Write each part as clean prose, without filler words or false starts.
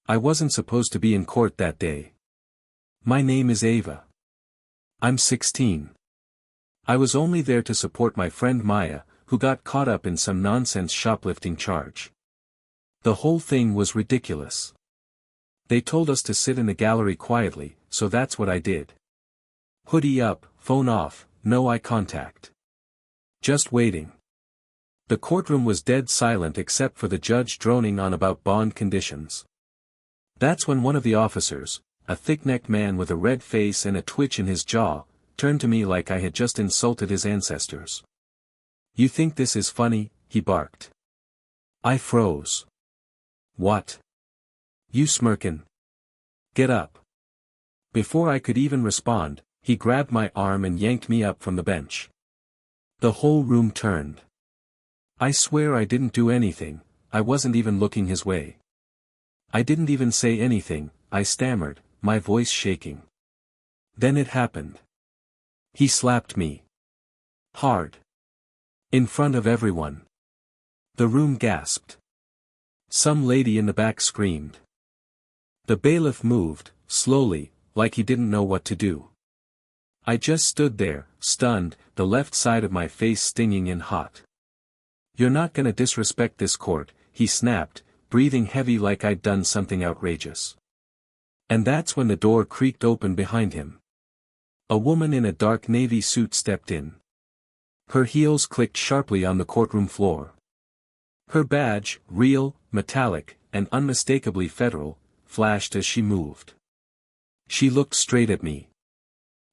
I wasn't supposed to be in court that day. My name is Ava. I'm 16. I was only there to support my friend Maya, who got caught up in some nonsense shoplifting charge. The whole thing was ridiculous. They told us to sit in the gallery quietly, so that's what I did. Hoodie up, phone off, no eye contact. Just waiting. The courtroom was dead silent except for the judge droning on about bond conditions. That's when one of the officers, a thick-necked man with a red face and a twitch in his jaw, turned to me like I had just insulted his ancestors. "You think this is funny?" he barked. I froze. "What? You smirkin'? Get up." Before I could even respond, he grabbed my arm and yanked me up from the bench. The whole room turned. I swear I didn't do anything, I wasn't even looking his way. I didn't even say anything, I stammered, my voice shaking. Then it happened. He slapped me. Hard. In front of everyone. The room gasped. Some lady in the back screamed. The bailiff moved, slowly, like he didn't know what to do. I just stood there, stunned, the left side of my face stinging and hot. "You're not gonna disrespect this court," he snapped, breathing heavy like I'd done something outrageous. And that's when the door creaked open behind him. A woman in a dark navy suit stepped in. Her heels clicked sharply on the courtroom floor. Her badge, real, metallic, and unmistakably federal, flashed as she moved. She looked straight at me.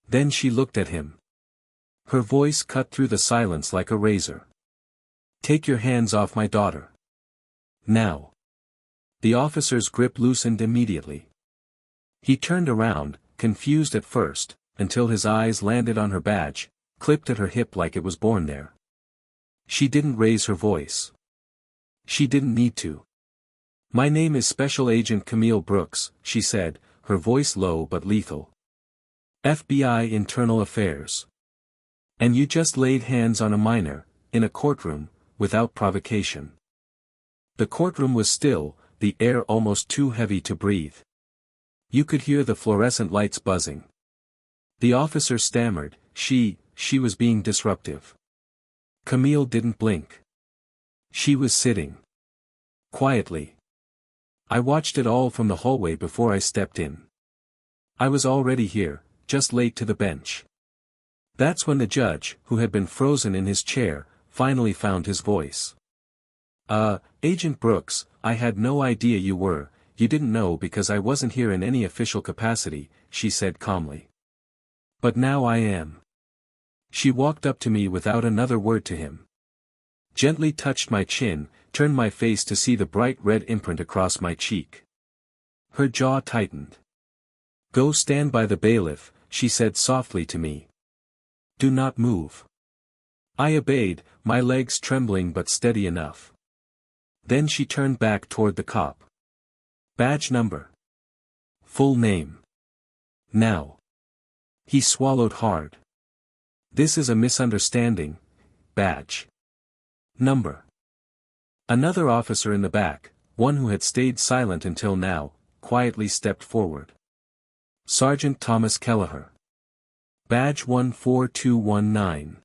Then she looked at him. Her voice cut through the silence like a razor. "Take your hands off my daughter. Now." The officer's grip loosened immediately. He turned around, confused at first, until his eyes landed on her badge, clipped at her hip like it was born there. She didn't raise her voice. She didn't need to. "My name is Special Agent Camille Brooks," she said, her voice low but lethal. "FBI Internal Affairs. And you just laid hands on a minor, in a courtroom, without provocation." The courtroom was still, the air almost too heavy to breathe. You could hear the fluorescent lights buzzing. The officer stammered, she was being disruptive. Camille didn't blink. She was sitting. Quietly. I watched it all from the hallway before I stepped in. I was already here, just late to the bench. That's when the judge, who had been frozen in his chair, finally found his voice. Agent Brooks, I had no idea you didn't know because I wasn't here in any official capacity," she said calmly. "But now I am." She walked up to me without another word to him. Gently touched my chin, turned my face to see the bright red imprint across my cheek. Her jaw tightened. "Go stand by the bailiff," she said softly to me. "Do not move." I obeyed, my legs trembling but steady enough. Then she turned back toward the cop. "Badge number. Full name. Now." He swallowed hard. "This is a misunderstanding. Badge number." Another officer in the back, one who had stayed silent until now, quietly stepped forward. "Sergeant Thomas Kelleher. Badge 14219.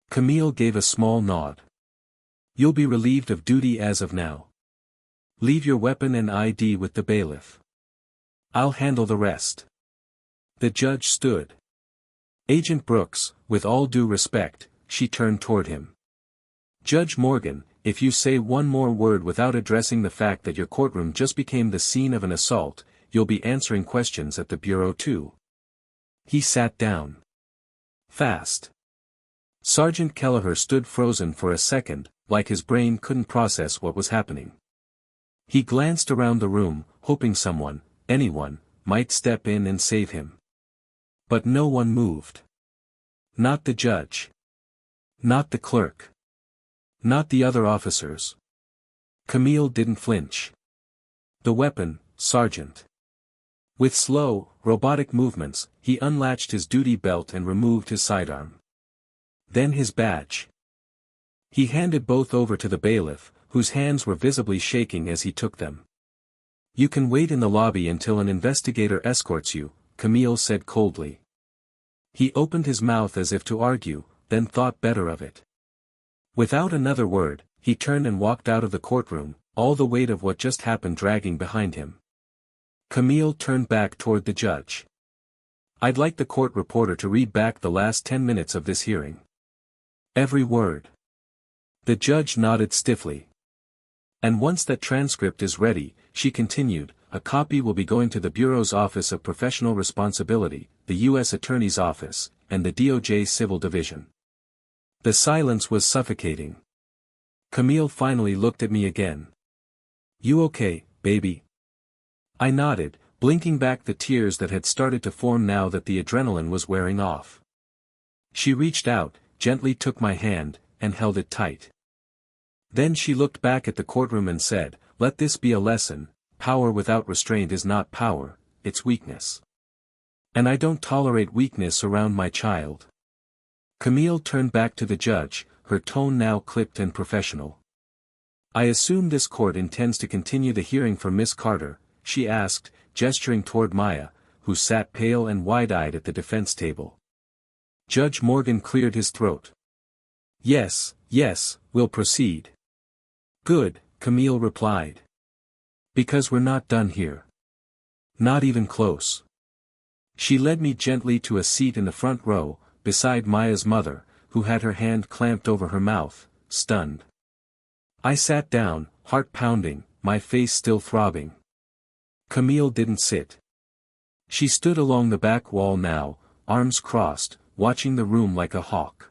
Camille gave a small nod. "You'll be relieved of duty as of now. Leave your weapon and ID with the bailiff. I'll handle the rest." The judge stood. "Agent Brooks, with all due respect," she turned toward him. "Judge Morgan, if you say one more word without addressing the fact that your courtroom just became the scene of an assault, you'll be answering questions at the bureau too." He sat down. Fast. Sergeant Kelleher stood frozen for a second, like his brain couldn't process what was happening. He glanced around the room, hoping someone, anyone, might step in and save him. But no one moved. Not the judge. Not the clerk. Not the other officers. Camille didn't flinch. "The weapon, Sergeant." With slow, robotic movements, he unlatched his duty belt and removed his sidearm. Then his badge. He handed both over to the bailiff, whose hands were visibly shaking as he took them. You can wait in the lobby until an investigator escorts you, Camille said coldly. He opened his mouth as if to argue, then thought better of it. Without another word, he turned and walked out of the courtroom, all the weight of what just happened dragging behind him. Camille turned back toward the judge. I'd like the court reporter to read back the last 10 minutes of this hearing. Every word. The judge nodded stiffly. And once that transcript is ready, she continued, a copy will be going to the Bureau's Office of Professional Responsibility, the U.S. Attorney's Office, and the DOJ Civil Division. The silence was suffocating. Camille finally looked at me again. You okay, baby? I nodded, blinking back the tears that had started to form now that the adrenaline was wearing off. She reached out, gently took my hand, and held it tight. Then she looked back at the courtroom and said, let this be a lesson, power without restraint is not power, it's weakness. And I don't tolerate weakness around my child. Camille turned back to the judge, her tone now clipped and professional. I assume this court intends to continue the hearing for Miss Carter, she asked, gesturing toward Maya, who sat pale and wide-eyed at the defense table. Judge Morgan cleared his throat. Yes, we'll proceed. Good, Camille replied. Because we're not done here. Not even close. She led me gently to a seat in the front row, beside Maya's mother, who had her hand clamped over her mouth, stunned. I sat down, heart pounding, my face still throbbing. Camille didn't sit. She stood along the back wall now, arms crossed, watching the room like a hawk.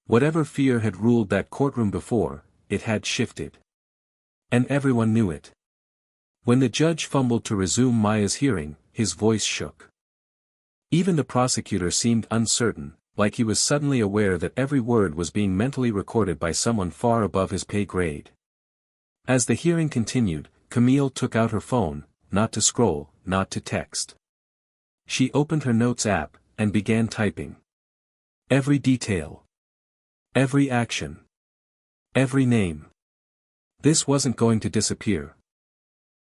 Whatever fear had ruled that courtroom before, it had shifted. And everyone knew it. When the judge fumbled to resume Maya's hearing, his voice shook. Even the prosecutor seemed uncertain, like he was suddenly aware that every word was being mentally recorded by someone far above his pay grade. As the hearing continued, Camille took out her phone, not to scroll, not to text. She opened her notes app, and began typing. Every detail. Every action. Every name. This wasn't going to disappear.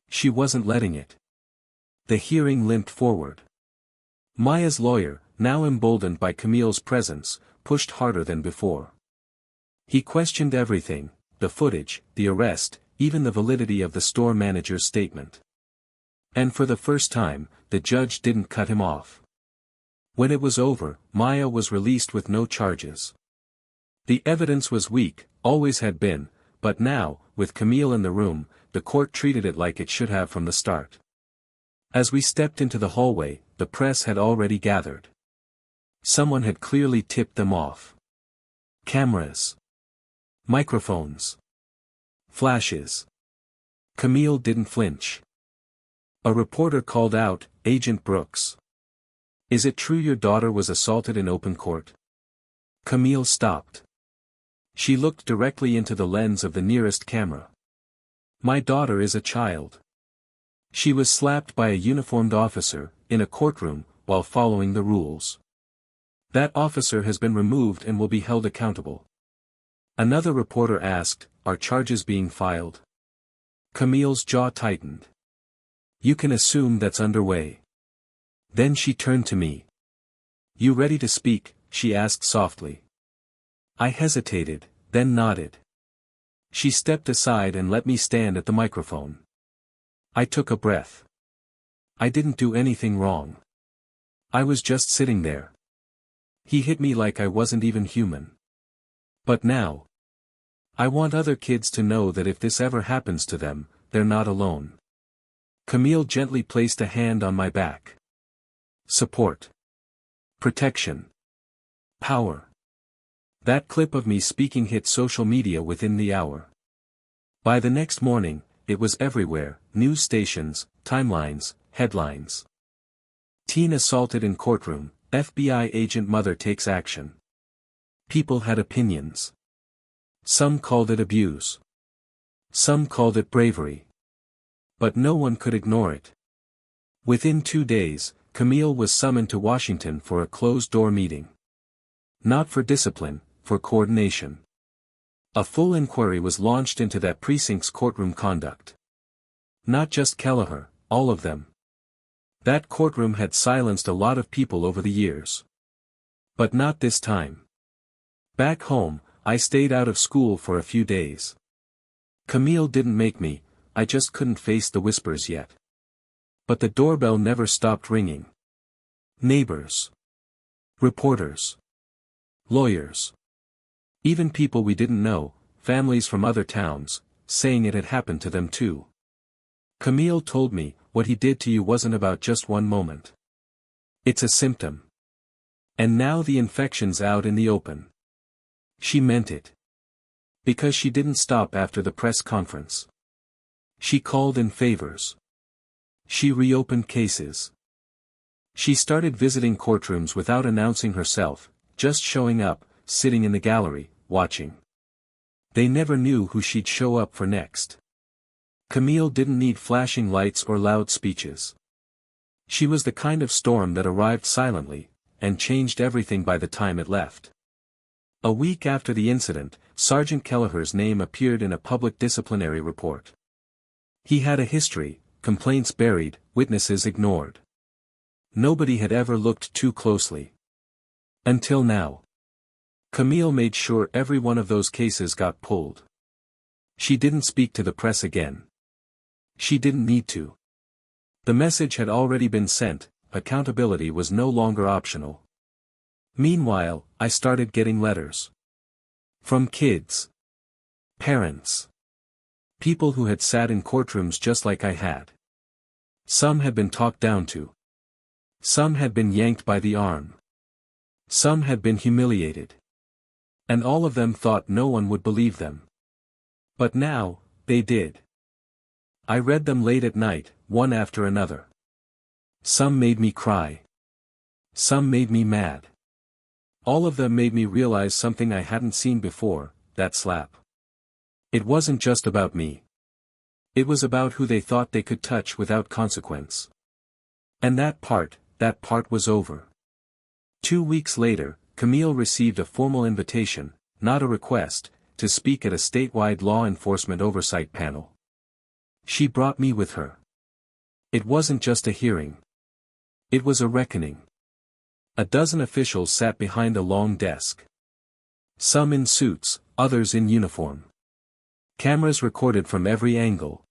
She wasn't letting it. The hearing limped forward. Maya's lawyer, now emboldened by Camille's presence, pushed harder than before. He questioned everything, the footage, the arrest, even the validity of the store manager's statement. And for the first time, the judge didn't cut him off. When it was over, Maya was released with no charges. The evidence was weak, always had been, but now, with Camille in the room, the court treated it like it should have from the start. As we stepped into the hallway, the press had already gathered. Someone had clearly tipped them off. Cameras. Microphones. Flashes. Camille didn't flinch. A reporter called out, Agent Brooks. Is it true your daughter was assaulted in open court? Camille stopped. She looked directly into the lens of the nearest camera. My daughter is a child. She was slapped by a uniformed officer, in a courtroom, while following the rules. That officer has been removed and will be held accountable. Another reporter asked, are charges being filed? Camille's jaw tightened. You can assume that's underway. Then she turned to me. You ready to speak? She asked softly. I hesitated, then nodded. She stepped aside and let me stand at the microphone. I took a breath. I didn't do anything wrong. I was just sitting there. He hit me like I wasn't even human. But now, I want other kids to know that if this ever happens to them, they're not alone. Camille gently placed a hand on my back. Support. Protection. Power. That clip of me speaking hit social media within the hour. By the next morning, it was everywhere, news stations, timelines, headlines. Teen assaulted in courtroom, FBI agent mother takes action. People had opinions. Some called it abuse. Some called it bravery. But no one could ignore it. Within 2 days, Camille was summoned to Washington for a closed-door meeting. Not for discipline, for coordination. A full inquiry was launched into that precinct's courtroom conduct. Not just Kelleher, all of them. That courtroom had silenced a lot of people over the years. But not this time. Back home, I stayed out of school for a few days. Camille didn't make me, I just couldn't face the whispers yet. But the doorbell never stopped ringing. Neighbors. Reporters. Lawyers. Even people we didn't know, families from other towns, saying it had happened to them too. Camille told me, what he did to you wasn't about just one moment. It's a symptom. And now the infection's out in the open. She meant it. Because she didn't stop after the press conference. She called in favors. She reopened cases. She started visiting courtrooms without announcing herself, just showing up, sitting in the gallery, watching. They never knew who she'd show up for next. Camille didn't need flashing lights or loud speeches. She was the kind of storm that arrived silently, and changed everything by the time it left. A week after the incident, Sergeant Kelleher's name appeared in a public disciplinary report. He had a history, complaints buried, witnesses ignored. Nobody had ever looked too closely. Until now. Camille made sure every one of those cases got pulled. She didn't speak to the press again. She didn't need to. The message had already been sent, accountability was no longer optional. Meanwhile, I started getting letters. From kids. Parents. People who had sat in courtrooms just like I had. Some had been talked down to. Some had been yanked by the arm. Some had been humiliated. And all of them thought no one would believe them. But now, they did. I read them late at night, one after another. Some made me cry. Some made me mad. All of them made me realize something I hadn't seen before, that slap. It wasn't just about me. It was about who they thought they could touch without consequence. And that part was over. 2 weeks later, Camille received a formal invitation, not a request, to speak at a statewide law enforcement oversight panel. She brought me with her. It wasn't just a hearing. It was a reckoning. A dozen officials sat behind a long desk. Some in suits, others in uniform. Cameras recorded from every angle.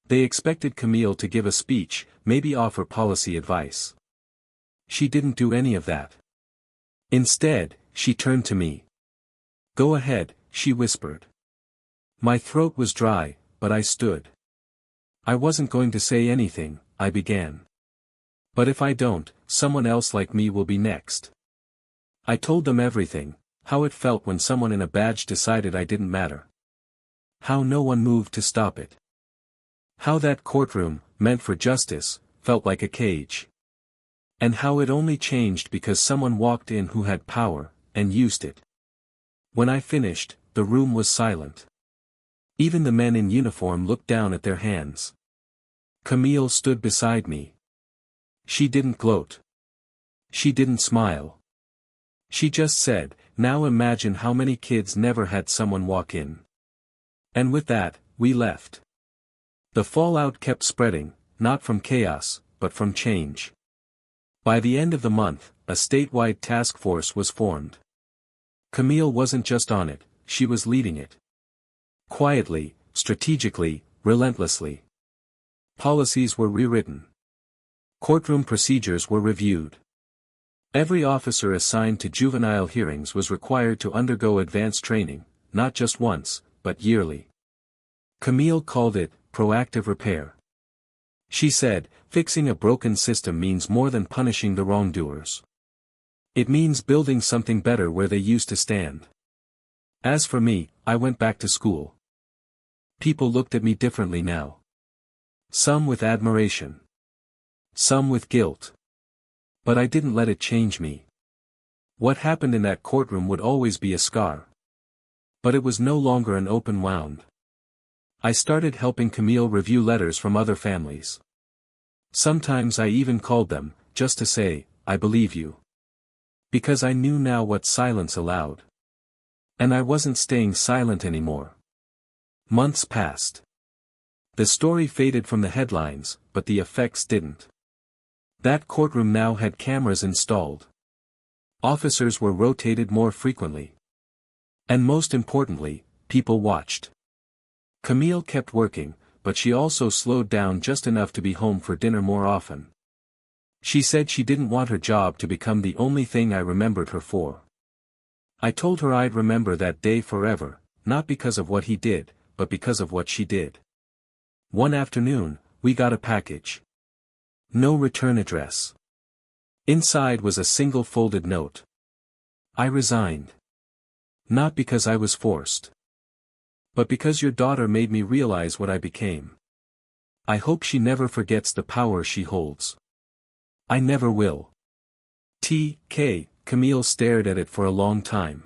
They expected Camille to give a speech, maybe offer policy advice. She didn't do any of that. Instead, she turned to me. "Go ahead," she whispered. My throat was dry, but I stood. "I wasn't going to say anything," I began. "But if I don't, someone else like me will be next." I told them everything, how it felt when someone in a badge decided I didn't matter. How no one moved to stop it. How that courtroom, meant for justice, felt like a cage. And how it only changed because someone walked in who had power, and used it. When I finished, the room was silent. Even the men in uniform looked down at their hands. Camille stood beside me. She didn't gloat. She didn't smile. She just said, "Now imagine how many kids never had someone walk in." And with that, we left. The fallout kept spreading, not from chaos, but from change. By the end of the month, a statewide task force was formed. Camille wasn't just on it, she was leading it. Quietly, strategically, relentlessly. Policies were rewritten. Courtroom procedures were reviewed. Every officer assigned to juvenile hearings was required to undergo advanced training, not just once, but yearly. Camille called it proactive repair. She said, fixing a broken system means more than punishing the wrongdoers. It means building something better where they used to stand. As for me, I went back to school. People looked at me differently now. Some with admiration. Some with guilt. But I didn't let it change me. What happened in that courtroom would always be a scar. But it was no longer an open wound. I started helping Camille review letters from other families. Sometimes I even called them, just to say, "I believe you." Because I knew now what silence allowed. And I wasn't staying silent anymore. Months passed. The story faded from the headlines, but the effects didn't. That courtroom now had cameras installed. Officers were rotated more frequently. And most importantly, people watched. Camille kept working, but she also slowed down just enough to be home for dinner more often. She said she didn't want her job to become the only thing I remembered her for. I told her I'd remember that day forever, not because of what he did, but because of what she did. One afternoon, we got a package. No return address. Inside was a single folded note. I resigned. Not because I was forced. But because your daughter made me realize what I became. I hope she never forgets the power she holds. I never will. T.K. Camille stared at it for a long time.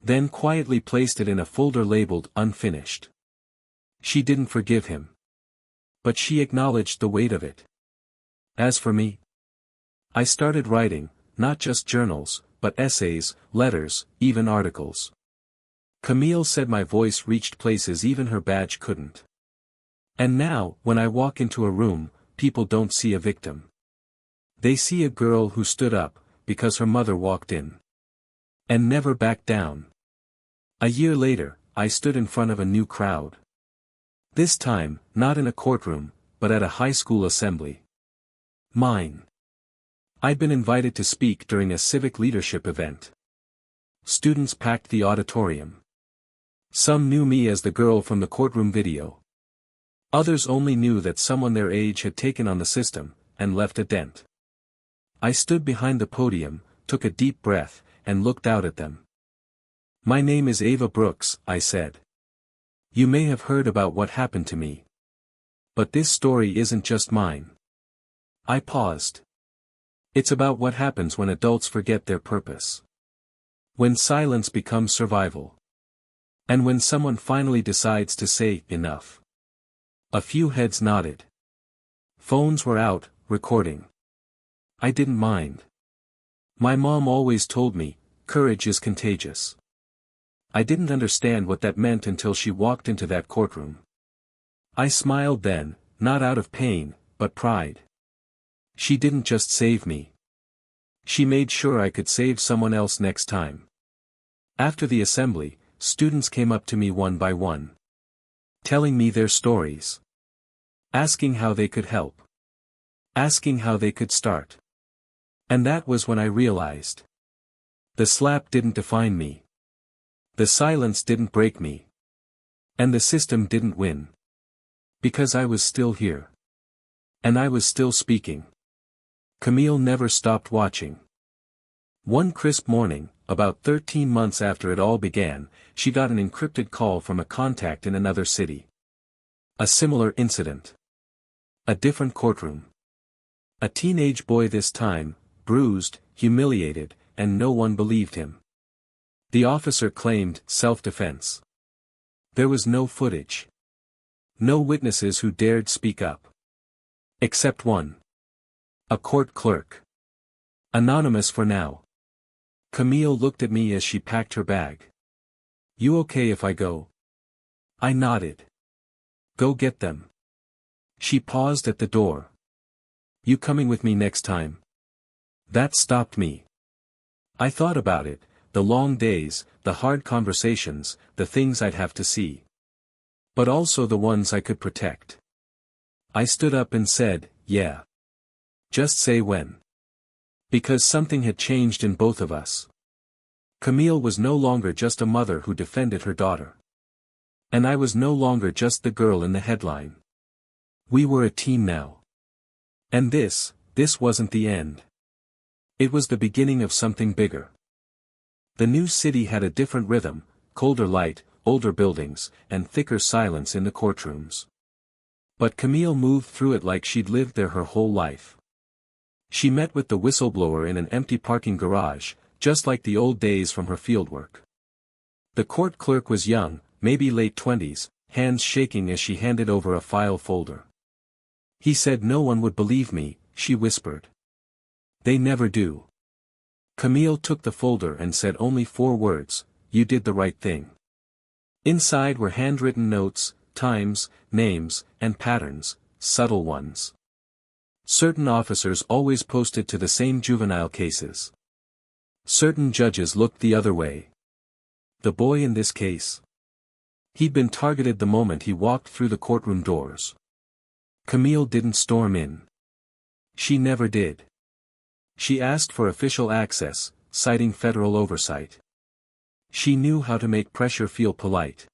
Then quietly placed it in a folder labeled unfinished. She didn't forgive him. But she acknowledged the weight of it. As for me, I started writing, not just journals, but essays, letters, even articles. Camille said my voice reached places even her badge couldn't. And now, when I walk into a room, people don't see a victim. They see a girl who stood up, because her mother walked in. And never backed down. A year later, I stood in front of a new crowd. This time, not in a courtroom, but at a high school assembly. Mine. I'd been invited to speak during a civic leadership event. Students packed the auditorium. Some knew me as the girl from the courtroom video. Others only knew that someone their age had taken on the system, and left a dent. I stood behind the podium, took a deep breath, and looked out at them. My name is Ava Brooks, I said. You may have heard about what happened to me. But this story isn't just mine. I paused. It's about what happens when adults forget their purpose. When silence becomes survival. And when someone finally decides to say, enough. A few heads nodded. Phones were out, recording. I didn't mind. My mom always told me, courage is contagious. I didn't understand what that meant until she walked into that courtroom. I smiled then, not out of pain, but pride. She didn't just save me. She made sure I could save someone else next time. After the assembly, students came up to me one by one. Telling me their stories. Asking how they could help. Asking how they could start. And that was when I realized. The slap didn't define me. The silence didn't break me. And the system didn't win. Because I was still here. And I was still speaking. Camille never stopped watching. One crisp morning, about 13 months after it all began, she got an encrypted call from a contact in another city. A similar incident. A different courtroom. A teenage boy this time, bruised, humiliated, and no one believed him. The officer claimed self-defense. There was no footage. No witnesses who dared speak up. Except one. A court clerk. Anonymous for now. Camille looked at me as she packed her bag. You okay if I go? I nodded. Go get them. She paused at the door. You coming with me next time? That stopped me. I thought about it, the long days, the hard conversations, the things I'd have to see. But also the ones I could protect. I stood up and said, yeah. Just say when. Because something had changed in both of us. Camille was no longer just a mother who defended her daughter. And I was no longer just the girl in the headline. We were a team now. And this wasn't the end. It was the beginning of something bigger. The new city had a different rhythm, colder light, older buildings, and thicker silence in the courtrooms. But Camille moved through it like she'd lived there her whole life. She met with the whistleblower in an empty parking garage, just like the old days from her fieldwork. The court clerk was young, maybe late 20s, hands shaking as she handed over a file folder. He said no one would believe me, she whispered. They never do. Camille took the folder and said only 4 words, you did the right thing. Inside were handwritten notes, times, names, and patterns, subtle ones. Certain officers always posted to the same juvenile cases. Certain judges looked the other way. The boy in this case. He'd been targeted the moment he walked through the courtroom doors. Camille didn't storm in. She never did. She asked for official access, citing federal oversight. She knew how to make pressure feel polite.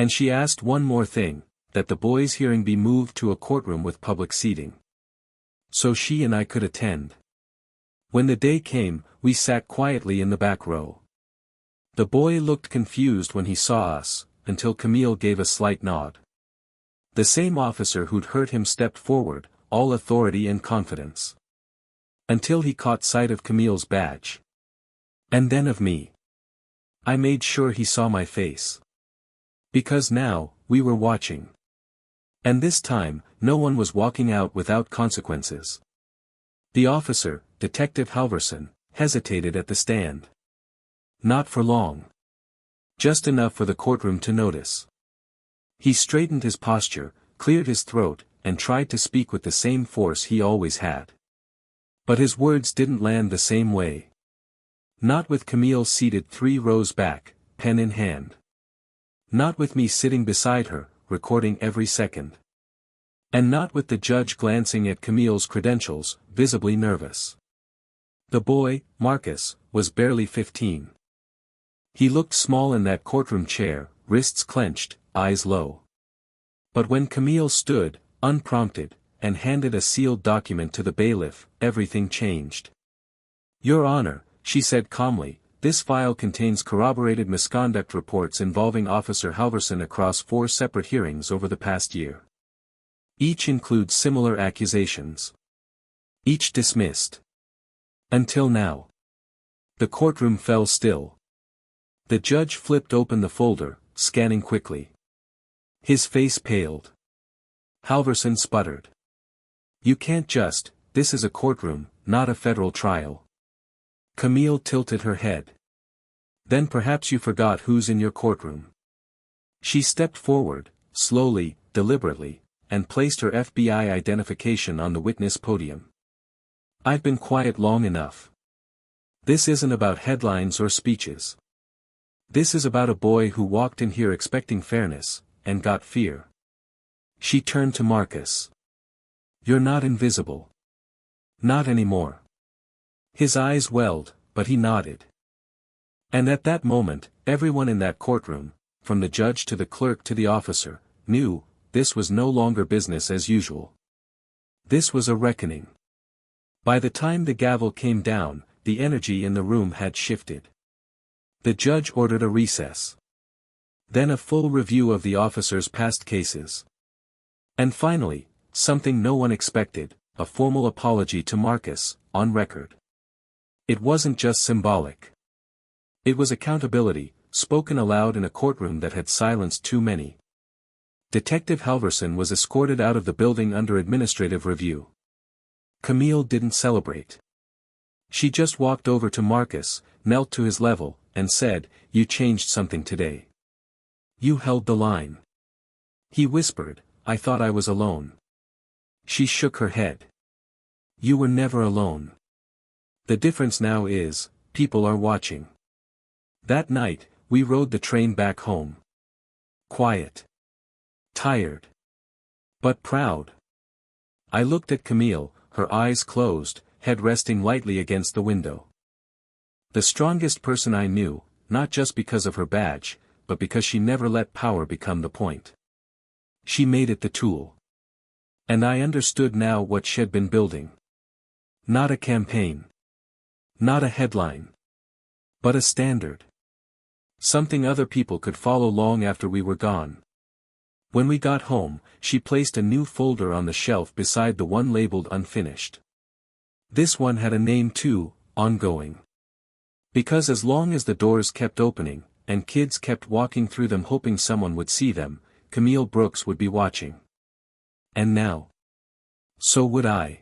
And she asked one more thing, that the boy's hearing be moved to a courtroom with public seating. So she and I could attend. When the day came, we sat quietly in the back row. The boy looked confused when he saw us, until Camille gave a slight nod. The same officer who'd hurt him stepped forward, all authority and confidence. Until he caught sight of Camille's badge. And then of me. I made sure he saw my face. Because now, we were watching. And this time, no one was walking out without consequences. The officer, Detective Halverson, hesitated at the stand. Not for long. Just enough for the courtroom to notice. He straightened his posture, cleared his throat, and tried to speak with the same force he always had. But his words didn't land the same way. Not with Camille seated 3 rows back, pen in hand. Not with me sitting beside her, recording every second. And not with the judge glancing at Camille's credentials, visibly nervous. The boy, Marcus, was barely 15. He looked small in that courtroom chair, wrists clenched, eyes low. But when Camille stood, unprompted, and handed a sealed document to the bailiff, everything changed. Your Honor, she said calmly, this file contains corroborated misconduct reports involving Officer Halverson across 4 separate hearings over the past year. Each includes similar accusations. Each dismissed. Until now. The courtroom fell still. The judge flipped open the folder, scanning quickly. His face paled. Halverson sputtered. You can't just, this is a courtroom, not a federal trial. Camille tilted her head. Then perhaps you forgot who's in your courtroom. She stepped forward, slowly, deliberately, and placed her FBI identification on the witness podium. I've been quiet long enough. This isn't about headlines or speeches. This is about a boy who walked in here expecting fairness, and got fear. She turned to Marcus. You're not invisible. Not anymore. His eyes welled, but he nodded. And at that moment, everyone in that courtroom, from the judge to the clerk to the officer, knew, this was no longer business as usual. This was a reckoning. By the time the gavel came down, the energy in the room had shifted. The judge ordered a recess. Then a full review of the officer's past cases. And finally, something no one expected, a formal apology to Marcus, on record. It wasn't just symbolic. It was accountability, spoken aloud in a courtroom that had silenced too many. Detective Halverson was escorted out of the building under administrative review. Camille didn't celebrate. She just walked over to Marcus, knelt to his level, and said, You changed something today. You held the line. He whispered, I thought I was alone. She shook her head. You were never alone. The difference now is, people are watching. That night, we rode the train back home. Quiet. Tired. But proud. I looked at Camille, her eyes closed, head resting lightly against the window. The strongest person I knew, not just because of her badge, but because she never let power become the point. She made it the tool. And I understood now what she'd been building. Not a campaign. Not a headline. But a standard. Something other people could follow long after we were gone. When we got home, she placed a new folder on the shelf beside the one labeled unfinished. This one had a name too, Ongoing. Because as long as the doors kept opening, and kids kept walking through them hoping someone would see them, Camille Brooks would be watching. And now. So would I.